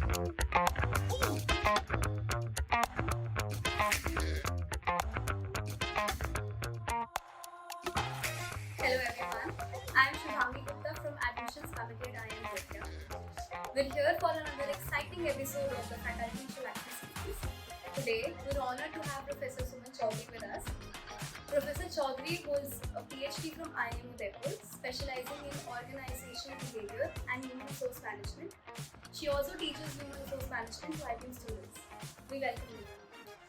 Hello everyone, I am Shubhangi Gupta from Admissions Committee at IIM India. We're here for another exciting episode of the Faculty Interaction Series. Today, we're honored to have Professor Suman Chaudhary with us. Professor Chaudhary holds a PhD from IIM Udaipur, specializing in organizational behavior and human resource management. She also teaches human resource management to IIM students. We welcome you.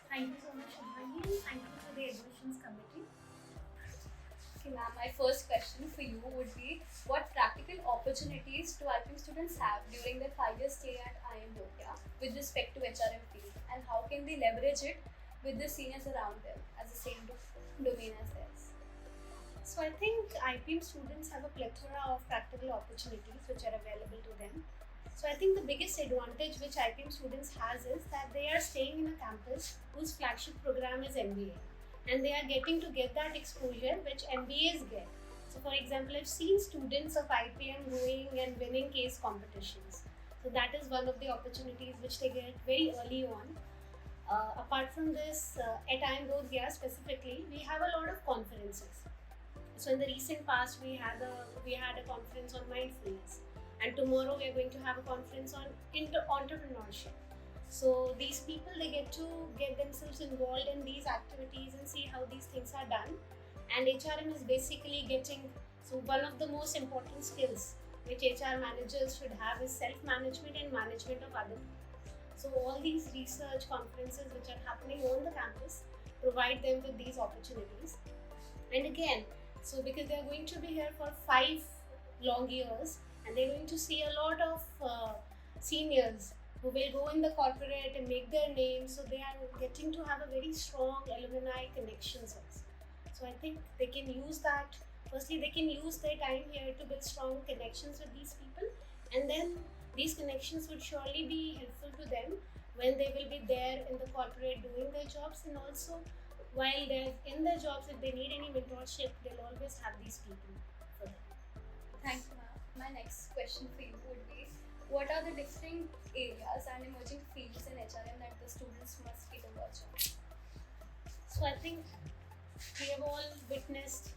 Thank you so much, Shubhangi, and thank you to the Admissions Committee. Okay, ma'am, my first question for you would be, what practical opportunities do IIM students have during their 5-year stay at IIM Bhotia with respect to HRM field, and how can they leverage it with the seniors around them as the same domain as theirs? So I think IPM students have a plethora of practical opportunities which are available to them. So I think the biggest advantage which IPM students has is that they are staying in a campus whose flagship program is MBA, and they are getting to get that exposure which MBAs get. So for example, I've seen students of IPM going and winning case competitions. So that is one of the opportunities which they get very early on. Apart from this, at IIM Bodh specifically, we have a lot of conferences. So in the recent past, we had a conference on mindfulness, and tomorrow we are going to have a conference on entrepreneurship. So these people, they get to get themselves involved in these activities and see how these things are done. And HRM is basically getting, so one of the most important skills which HR managers should have is self-management and management of other people. So all these research conferences which are happening on the campus provide them with these opportunities. And again, so because they are going to be here for 5 long years, and they're going to see a lot of seniors who will go in the corporate and make their name, so they are getting to have a very strong alumni connections also. So I think they can use that. Firstly, they can use their time here to build strong connections with these people, and then these connections would surely be helpful to them when they will be there in the corporate doing their jobs, and also while they're in their jobs, if they need any mentorship, they'll always have these people for them. Thank you, ma'am. My next question for you would be, what are the different areas and emerging fields in HRM that the students must keep a watch on? So I think we have all witnessed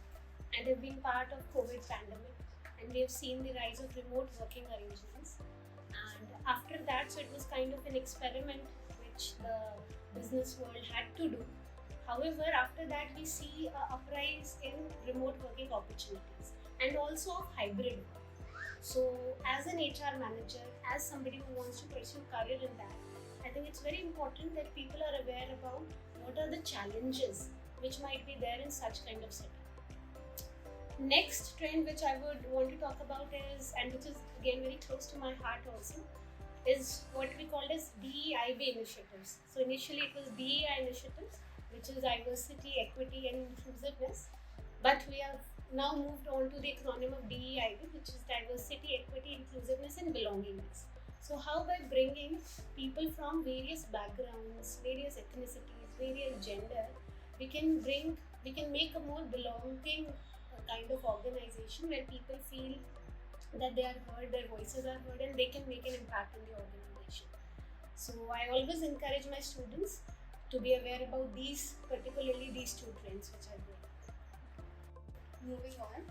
and have been part of COVID pandemic, and we have seen the rise of remote working arrangements. And after that, so it was kind of an experiment which the business world had to do. However, after that, we see a uprise in remote working opportunities and also of hybrid work. So as an HR manager, as somebody who wants to pursue career in that, I think it's very important that people are aware about what are the challenges which might be there in such kind of setup. Next trend which I would want to talk about is, and which is again very close to my heart also, is what we call as DEIB initiatives. So initially it was DEI initiatives, which is diversity, equity and inclusiveness, but we have now moved on to the acronym of DEIB, which is diversity, equity, inclusiveness and belongingness. So how by bringing people from various backgrounds, various ethnicities, various gender, we can make a more belonging kind of organization where people feel that they are heard, their voices are heard, and they can make an impact in the organization. So I always encourage my students to be aware about particularly these 2 trends which are there. Moving on,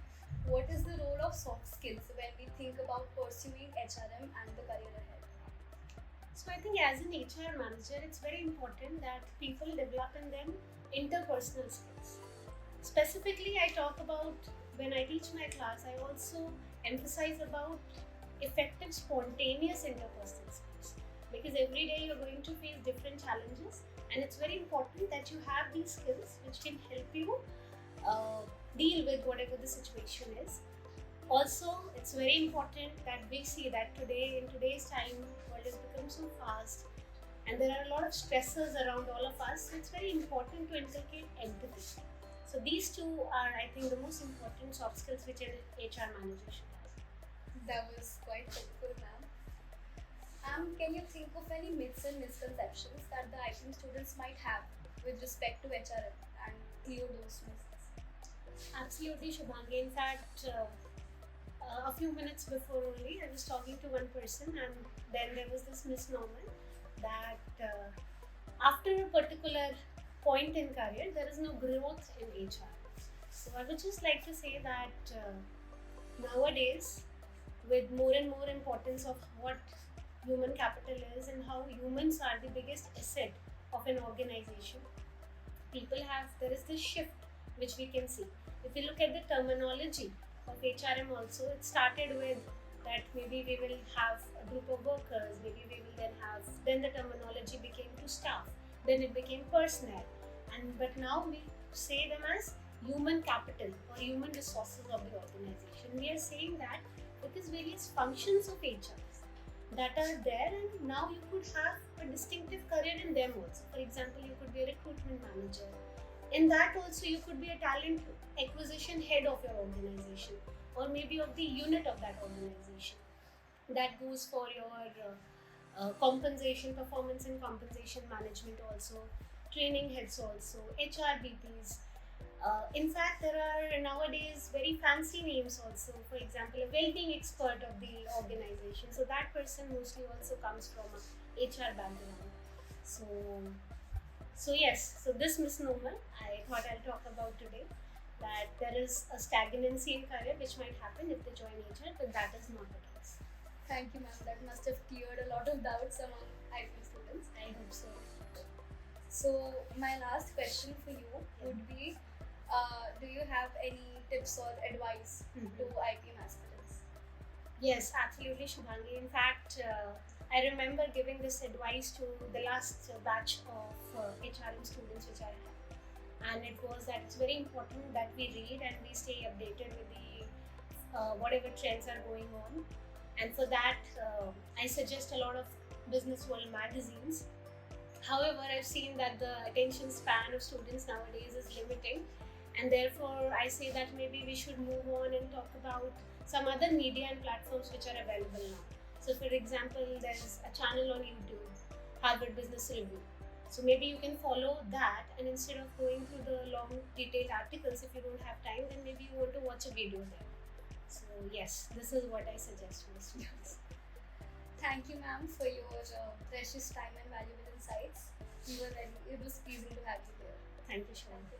what is the role of soft skills when we think about pursuing HRM and the career ahead? So I think as an HR manager, it's very important that people develop in them interpersonal skills. Specifically, I talk about, when I teach my class, I also emphasize about effective spontaneous interpersonal skills, because every day you're going to face different challenges, and it's very important that you have these skills which can help you deal with whatever the situation is. Also, it's very important that we see that in today's time, the world has become so fast, and there are a lot of stressors around all of us. So it's very important to inculcate empathy. So these 2 are, I think, the most important soft skills which an HR manager should have. That was quite helpful, ma'am. Can you think of any myths and misconceptions that the IIM students might have with respect to HRM and clear those myths? Absolutely, Shubhangi. In fact, A few minutes before only, I was talking to one person, and then there was this misnomer that after a particular point in career, there is no growth in HR. So I would just like to say that nowadays, with more and more importance of what human capital is and how humans are the biggest asset of an organization, there is this shift which we can see. If you look at the terminology of HRM also, it started with that maybe we will have a group of workers, maybe we will then the terminology became to staff, then it became personnel, but now we say them as human capital or human resources of the organization. We are saying that because various functions of HR that are there, and now you could have a distinctive career in them also. For example, you could be a recruitment manager. In that also, you could be a talent acquisition head of your organization, or maybe of the unit of that organization. That goes for your compensation, performance and compensation management also, training heads also, HRBPs. In fact, there are nowadays very fancy names also. For example, a well-being expert of the organization. So that person mostly also comes from a HR background. So yes, so this misnomer I thought I'll talk about today, that there is a stagnancy in career which might happen if they join HR, but that is not the case. Thank you, ma'am. That must have cleared a lot of doubts among IPM students. I hope so. So my last question for you would be, do you have any tips or advice to IPM aspirants? Yes, absolutely, Shubhangi. In fact, I remember giving this advice to the last batch of HRM students which I had, and it was that it's very important that we read and we stay updated with the whatever trends are going on. And for that, I suggest a lot of Business World magazines. However, I've seen that the attention span of students nowadays is limiting, and therefore I say that maybe we should move on and talk about some other media and platforms which are available now. So for example, there's a channel on YouTube, Harvard Business Review. So maybe you can follow that, and instead of going through the long detailed articles, if you don't have time, then maybe you want to watch a video there. So yes, this is what I suggest for the students. Thank you, ma'am, for your precious time and valuable insights. It was pleasing to have you here. Thank you, Shweta.